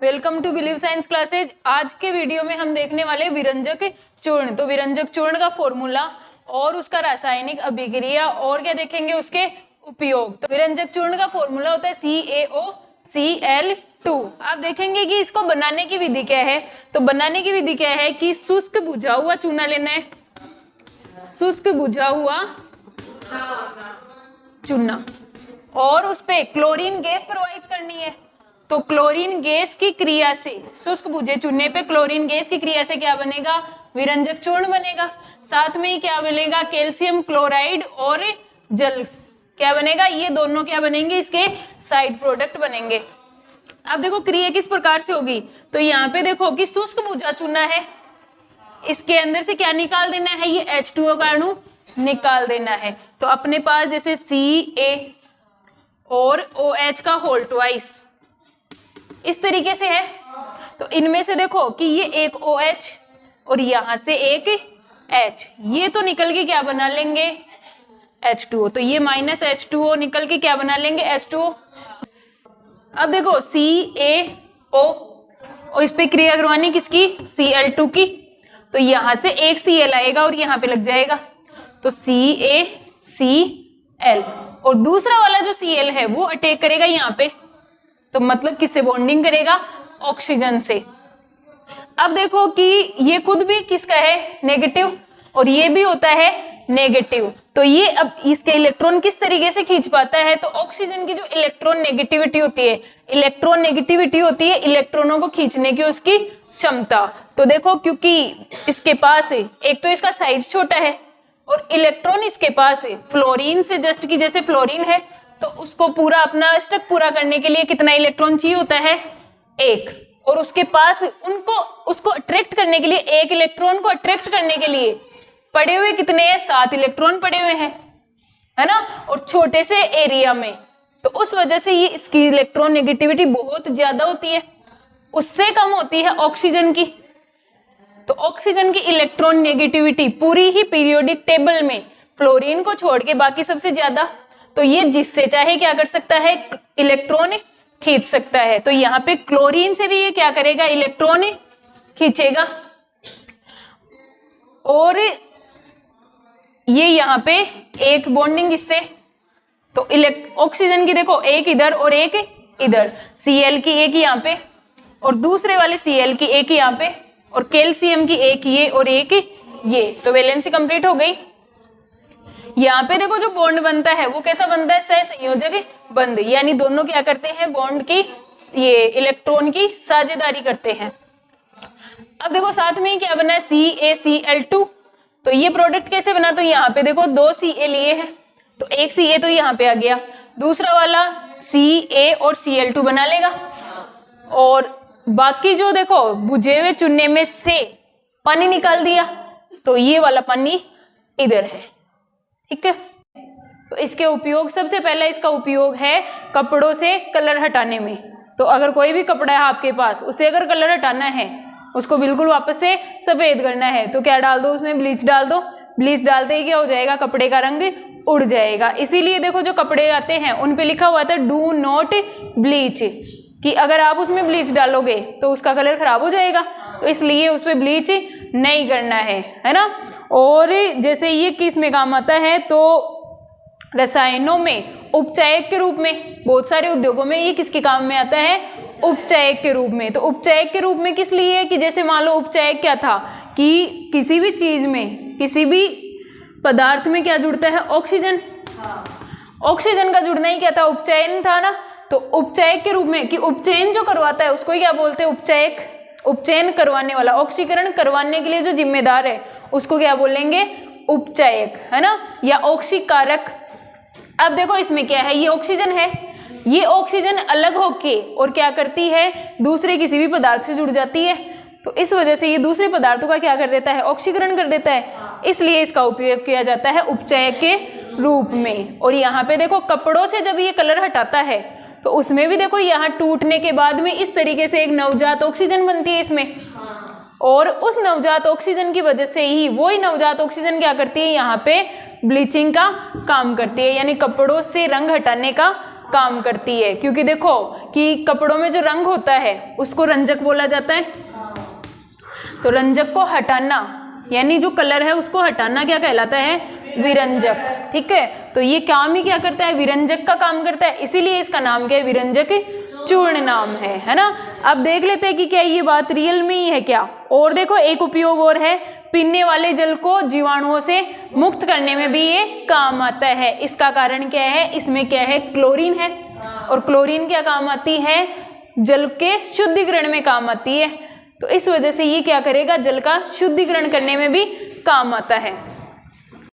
Welcome to Believe Science classes. आज के video में हम देखने वाले विरंजक चूर्ण। तो विरंजक चूर्ण का फॉर्मूला और उसका रासायनिक अभिक्रिया और क्या देखेंगे उसके उपयोग। तो विरंजक चूर्ण का फॉर्मूला होता है CaOCl2। आप देखेंगे कि इसको बनाने की विधि क्या है। तो बनाने की विधि क्या है कि शुष्क बुझा हुआ चूना लेना है, शुष्क बुझा हुआ चूना, और उस पे क्लोरीन गैस प्रवाहित करनी है। तो क्लोरीन गैस की क्रिया से, शुष्क बुझे चूने पे क्लोरीन गैस की क्रिया से क्या बनेगा, विरंजक चूर्ण बनेगा। साथ में ही क्या बनेगा, कैल्शियम क्लोराइड और जल क्या बनेगा, ये दोनों क्या बनेंगे, इसके साइड प्रोडक्ट बनेंगे। अब देखो क्रिया किस प्रकार से होगी। तो यहाँ पे देखो कि शुष्क बुझा चूना है, इसके अंदर से क्या निकाल देना है, ये H2O का अणु निकाल देना है। तो अपने पास जैसे Ca और OH का होल ट्वाइस इस तरीके से है। तो इनमें से देखो कि ये एक OH और यहां से एक H, ये तो निकल के क्या बना लेंगे, H2O। तो ये माइनस H2O निकल के क्या बना लेंगे, H2O। अब देखो CaO और इस पे क्रिया करवानी किसकी, Cl2 की। तो यहां से एक Cl आएगा और यहाँ पे लग जाएगा, तो CaCl, और दूसरा वाला जो Cl है वो अटैक करेगा यहाँ पे। तो मतलब किससे बॉन्डिंग करेगा, ऑक्सीजन से। अब देखो कि ये खुद भी किसका है, नेगेटिव, और ये भी होता है नेगेटिव। तो ये अब इसके इलेक्ट्रॉन किस तरीके से खींच पाता है, तो ऑक्सीजन की जो इलेक्ट्रॉन नेगेटिविटी होती है, इलेक्ट्रॉन नेगेटिविटी होती है इलेक्ट्रॉनों को खींचने की उसकी क्षमता। तो देखो क्योंकि इसके पास है, एक तो इसका साइज छोटा है और इलेक्ट्रॉन इसके पास है फ्लोरीन से जस्ट की जैसे फ्लोरीन है, तो उसको पूरा अपना अष्टक पूरा करने के लिए कितना इलेक्ट्रॉन चाहिए होता है, एक। और उसके पास उसको अट्रैक्ट करने के लिए, एक इलेक्ट्रॉन को अट्रैक्ट करने के लिए पड़े हुए कितने हैं, 7 इलेक्ट्रॉन पड़े हुए हैं, है ना, और छोटे से एरिया में। तो उस वजह से ये इसकी इलेक्ट्रॉन नेगेटिविटी बहुत ज्यादा होती है, उससे कम होती है ऑक्सीजन की। तो ऑक्सीजन की इलेक्ट्रॉन नेगेटिविटी पूरी ही पीरियोडिक टेबल में फ्लोरीन को छोड़ के बाकी सबसे ज्यादा। तो ये जिससे चाहे क्या कर सकता है, इलेक्ट्रॉन खींच सकता है। तो यहाँ पे क्लोरीन से भी ये क्या करेगा, इलेक्ट्रॉन खींचेगा। और ये यहाँ पे एक बॉन्डिंग इससे, तो ऑक्सीजन की देखो एक इधर और एक इधर, Cl की एक यहाँ पे और दूसरे वाले Cl की एक यहाँ पे, और कैल्शियम की एक ये और एक ये। तो वैलेंसी कंप्लीट हो गई। यहाँ पे देखो जो बॉन्ड बनता है वो कैसा बनता है, सहसंयोजक बंध, यानी दोनों क्या करते हैं, बॉन्ड की ये इलेक्ट्रॉन की साझेदारी करते हैं। अब देखो साथ में ही क्या बना है, CaCl2। तो ये प्रोडक्ट कैसे बना, तो यहाँ पे देखो 2 Ca लिए हैं, तो एक Ca तो यहाँ पे आ गया, दूसरा वाला Ca और Cl2 बना लेगा, और बाकी जो देखो बुझे हुए चूने में से पानी निकाल दिया, तो ये वाला पानी इधर है, ठीक है। तो इसके उपयोग, सबसे पहला इसका उपयोग है कपड़ों से कलर हटाने में। तो अगर कोई भी कपड़ा है आपके पास, उसे अगर कलर हटाना है, उसको बिल्कुल वापस से सफेद करना है, तो क्या डाल दो उसमें, ब्लीच डाल दो। ब्लीच डालते ही क्या हो जाएगा, कपड़े का रंग उड़ जाएगा। इसीलिए देखो जो कपड़े आते हैं उन पे लिखा हुआ था डू नॉट ब्लीच, कि अगर आप उसमें ब्लीच डालोगे तो उसका कलर खराब हो जाएगा, तो इसलिए उस पर ब्लीच नहीं करना है ना। और जैसे ये किस में काम आता है, तो रसायनों में उपचायक के रूप में, बहुत सारे उद्योगों में ये किसके काम में आता है, उपचायक के रूप में। तो उपचायक के रूप में किस लिए, कि जैसे मान लो उपचायक क्या था, कि किसी भी चीज में, किसी भी पदार्थ में क्या जुड़ता है, ऑक्सीजन। ऑक्सीजन का जुड़ना ही क्या था, उपचयन था ना। तो उपचायक के रूप में, कि उपचयन जो करवाता है उसको ही क्या बोलते हैं, उपचायक। उपचयन करवाने वाला, ऑक्सीकरण करवाने के लिए जो जिम्मेदार है उसको क्या बोलेंगे, उपचायक, है ना, या ऑक्सीकारक। अब देखो इसमें क्या है, ये ऑक्सीजन है, ये ऑक्सीजन अलग होके और क्या करती है, दूसरे किसी भी पदार्थ से जुड़ जाती है। तो इस वजह से ये दूसरे पदार्थों का क्या कर देता है, ऑक्सीकरण कर देता है, इसलिए इसका उपयोग किया जाता है उपचायक के रूप में। और यहाँ पे देखो कपड़ों से जब ये कलर हटाता है, तो उसमें भी देखो यहाँ टूटने के बाद में इस तरीके से एक नवजात ऑक्सीजन बनती है इसमें, और उस नवजात ऑक्सीजन की वजह से ही वही नवजात ऑक्सीजन क्या करती है, यहाँ पे ब्लीचिंग का काम करती है, यानी कपड़ों से रंग हटाने का काम करती है, क्योंकि देखो कि कपड़ों में जो रंग होता है उसको रंजक बोला जाता है, तो रंजक को हटाना यानी जो कलर है उसको हटाना क्या कहलाता है, विरंजक। ठीक है, तो ये काम ही क्या करता है, विरंजक का काम करता है, इसीलिए इसका नाम क्या है, विरंजक चूर्ण नाम है ना। अब देख लेते हैं कि क्या ये बात रियल में ही है क्या। और देखो एक उपयोग और है, पीने वाले जल को जीवाणुओं से मुक्त करने में भी ये काम आता है। इसका कारण क्या है, इसमें क्या है, क्लोरीन है, और क्लोरीन क्या काम आती है, जल के शुद्धिकरण में काम आती है, तो इस वजह से ये क्या करेगा, जल का शुद्धिकरण करने में भी काम आता है।